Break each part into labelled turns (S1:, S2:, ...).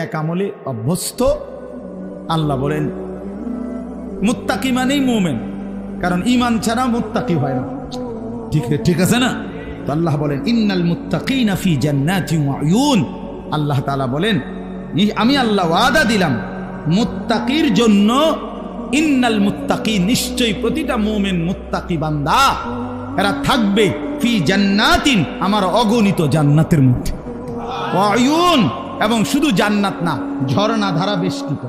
S1: এক আমলে অভ্যস্ত। আল্লাহ বলেন মুত্তাকি মানেই মুমিন, কারণ ঈমান ছাড়া মুত্তাকি হয় না। ঠিক আছে না? তো আল্লাহ বলেন ইন্নাল মুত্তাকিনা ফি জান্নাতি ওয়া উয়ুন। আল্লাহ তাআলা বলেন আমি আল্লাহ ওয়াদা দিলাম মুত্তাকির জন্য, ইন্নাল মুত্তাকি, নিশ্চয়ই প্রতিটা মুমিন মুত্তাকি বান্দা এরা থাকবে ফি জান্নাতিন, আমার অগণিত জান্নাতের মধ্যে, ওয়া উয়ুন, এবং শুধু জান্নাত না, ঝর্ণা ধারা বেষ্টিত,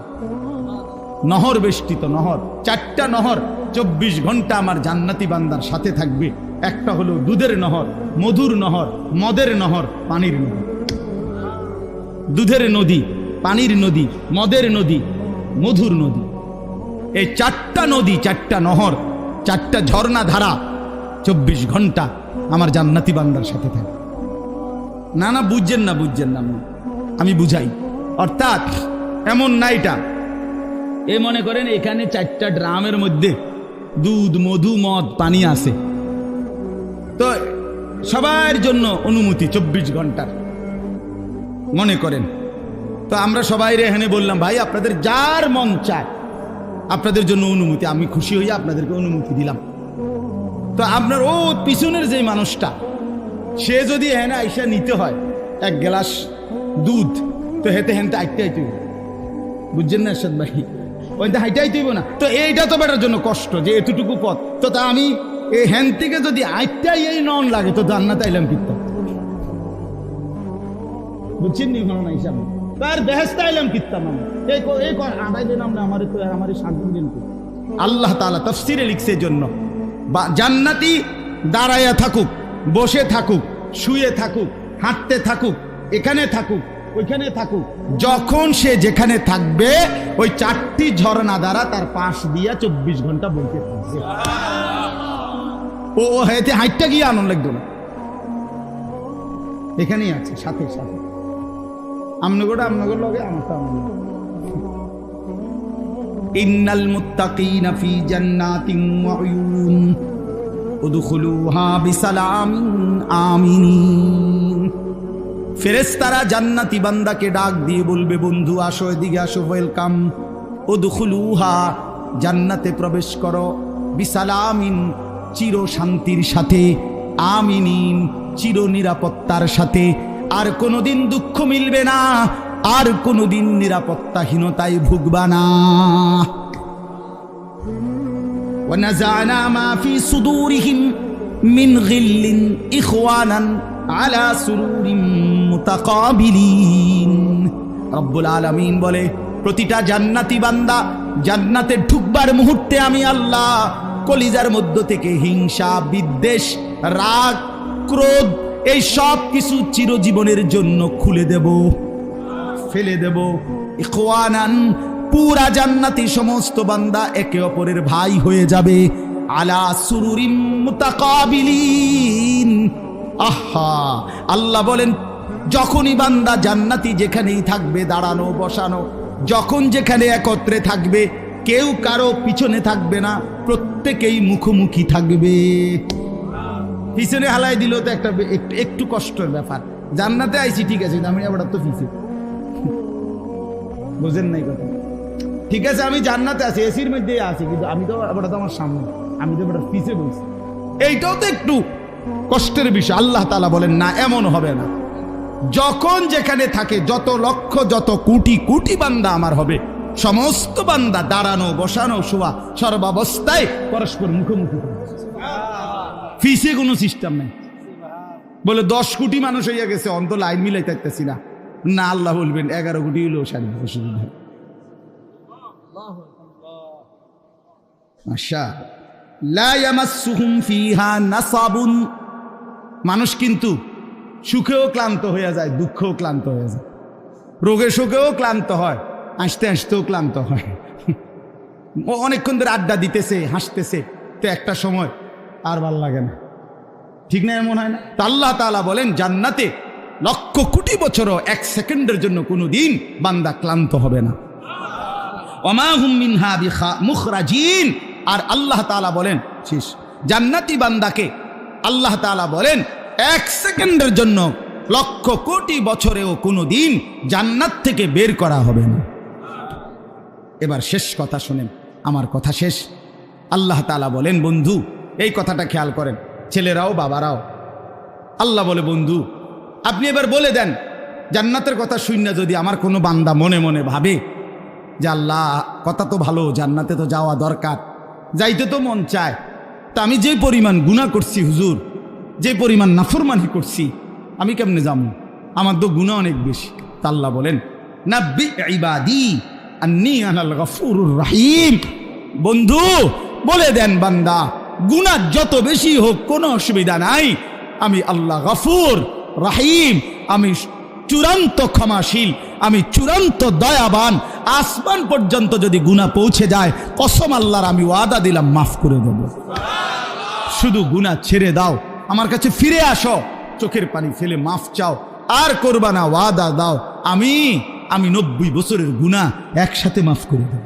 S1: নহর বেষ্টিত, নহর, 4টা নহর 24 ঘন্টা আমার জান্নাতি বান্দার সাথে থাকবে। একটা হলো দুধের নহর, মধুর নহর, মদের নহর, পানির নদী। দুধের নদী, পানির নদী, মদের নদী, মধুর নদী, এই 4টা নদী, 4টা নহর, 4টা ঝর্ণা ধারা 24 ঘন্টা আমার জান্নাতি বান্দার সাথে থাকবে। না বুঝছেন না আমি বুঝাই। অর্থাৎ এমন না এটা, এ মনে করেন এখানে 4টা ড্রামের মধ্যে দুধ, মধু, মদ, পানি আছে, তো সবার জন্য অনুমতি 24 ঘন্টার মনে করেন। তো আমরা সবাই এখানে বললাম ভাই আপনাদের যার মন চায় আপনাদের জন্য অনুমতি, আমি খুশি হইয়া আপনাদেরকে অনুমতি দিলাম। তো আপনার ও পিছনের যে মানুষটা, সে যদি এখানে আইসা নিতে হয় 1 গ্লাস দুধ, তো হেতে আইতে বুঝছেন না এরশাদ ভাই, ওইটা হাইতে আইতেইব না। তো এইটা তো বেটার জন্য কষ্ট যে এতটুকু পথ, তো তা আমি এই হ্যান থেকে যদি আইটাই এই নন লাগে তো জান্নাতে আইলাম কিত্তা, বুঝছেন নি? না হিসাব তার বেহেশতে আইলাম কিত্তা, মানে এই আড়াই দিন আমরা আমার 7 দিন। আল্লাহ তাআলা তাফসীরে লিখছে জন্য জান্নাতি দাঁড়াইয়া থাকুক, বসে থাকুক, শুয়ে থাকুক, হাঁটতে থাকুক, এখানে থাকুক, ওইখানে থাকুক, যখন সে যেখানে থাকবে ওই 4টি ঝর্ণা দ্বারা তার পাশ দিয়া 24 ঘন্টা বলতে থাকবে। ও হেতে হাইটটা গিয়ে আনন্দ লাগতো না, এখানেই আছে সাথে সাথে। আমনগর লগে আমারটা ইন্নাল মুত্তাকিনা ফি জান্নাতিন ওয়া উয়ুন উদখুলুহা বিসালামিন আমিনিন। ফেরেশতারা জান্নাতি বান্দাকে ডাক দিয়ে বলবে বন্ধু আসো, এদিকে আসো, ওয়েলকাম। উদখুলুহা, জান্নাতে প্রবেশ করো, বিসালামিন, চির শান্তির সাথে, আমিনিন, চির নিরাপত্তার সাথে। আর কোনোদিন দুঃখ মিলবে না, আর কোনোদিন নিরাপত্তাহীনতায় ভুগবা না। ওয়ানাযা'না মা ফি সুদুরিহিম মিন গিল্লিন ইখওয়ানান আলা সুরুরিম মুতাকাবিলিন। রব্বুল আলামিন বলে প্রতিটা জান্নাতি বান্দা জান্নাতে ঢুকবার মুহূর্তে আমি আল্লাহ কলিজার মধ্য থেকে হিংসা, বিদ্বেষ, রাগ, ক্রোধ, এই সব কিছু চিরজীবনের জন্য খুলে দেব, ফেলে দেব। ইখওয়ানান, পুরা জান্নাতি সমস্ত বান্দা একে অপরের ভাই হয়ে যাবে। আলা সুরুরিম মুতাকাবিলিন। আহা, আল্লাহ বলেন যখনই বান্দা জান্নাতি যেখানেই থাকবে, দাঁড়ানো বসানো, যখন যেখানে একত্রে থাকবে, কেউ কারো পিছনে থাকবে না, প্রত্যেকেই মুখোমুখি থাকবে। পিছনে হালাই দিল তো একটু কষ্টের ব্যাপার। জান্নাতে আইছি ঠিক আছে, আমি আবার তো পিছে, বুঝেন নাই কথা? ঠিক আছে আমি জান্নাতে আছি, এসির মধ্যে আছি, কিন্তু আমি তো আবার তো আমার সামনে, আমি তো আবার পিছে বলছি, এইটাও তো একটু কষ্টের বিষয়। আল্লাহ তাআলা বলেন না, এমন হবে না। যখন যেখানে থাকে, যত লক্ষ যত কোটি কোটি বান্দা আমার হবে, সমস্ত বান্দা দাঁড়ানো বসানো শোয়া সর্বাবস্থায় পরস্পর মুখোমুখি, ফিসে কোনো সিস্টেম নাই। বলে 10 কোটি মানুষ হইয়া গেছে, অন্ত লাইন মিলাই থাকতেছি না, না আল্লাহ বলবেন 11 কোটি হইলেও অসুবিধা। আচ্ছা, লা ইয়ামাসসুহুম ফিহা নাসাবুন। মানুষ কিন্তু সুখেও ক্লান্ত হয়ে যায়, দুঃখেও ক্লান্ত হয়ে যায়, রোগে শোকেও ক্লান্ত হয়, হাসতে হাসতেও ক্লান্ত হয়। অনেকক্ষণ ধরে আড্ডা দিতেছে, হাসতেছে, তো একটা সময় আর ভাল লাগে না, ঠিক না? এমন হয় না? তা আল্লাহ তাআলা বলেন জান্নাতে লক্ষ কোটি বছরও 1 সেকেন্ডের জন্য কোনো দিন বান্দা ক্লান্ত হবে না। ওমা হুম মিনহা মুখরাজিন। আর আল্লাহ তাআলা বলেন শেষ, জান্নাতি বান্দাকে আল্লাহ তাআলা বলেন 1 সেকেন্ডের জন্য লক্ষ কোটি বছরেও কোনো দিন জান্নাত থেকে বের করা হবে না। এবার শেষ কথা শোনেন, আমার কথা শেষ। আল্লাহ তাআলা বলেন, বন্ধু এই কথাটা খেয়াল করেন, ছেলেরাও বাবারাও। আল্লাহ বলে, বন্ধু আপনি এবার বলে দেন, জান্নাতের কথা শুনে যদি আমার কোনো বান্দা মনে মনে ভাবে যে আল্লাহ কথা তো ভালো, জান্নাতে তো যাওয়া দরকার, যাইতে তো মন চায়, তা আমি যে পরিমাণ গুনাহ করছি হুজুর, যে পরিমাণ নাফরমানি করছি, আমি কেমনে যাবো? আমার তো গুনাহ অনেক বেশি। তা আল্লাহ বলেন, নাব্বি ইবাদি আন্নী আনাল গফুরুর রহিম। বন্ধু বলে দেন, বান্দা গুনাহ যত বেশি হোক কোনো অসুবিধা নাই, আমি আল্লাহ গফুর রহিম, আমি চূড়ান্ত ক্ষমাশীল, আমি চূড়ান্ত দয়াবান। আসমান পর্যন্ত যদি গুনাহ পৌঁছে যায়, কসম আল্লাহর আমি ওয়াদা দিলাম মাফ করে দেব। শুধু গুনাহ ছেড়ে দাও, আমার কাছে ফিরে আসো, চোখের পানি ফেলে মাফ চাও, আর করবা না, ওয়াদা দাও, আমি 90 বছরের গুনাহ একসাথে মাফ করে দেব।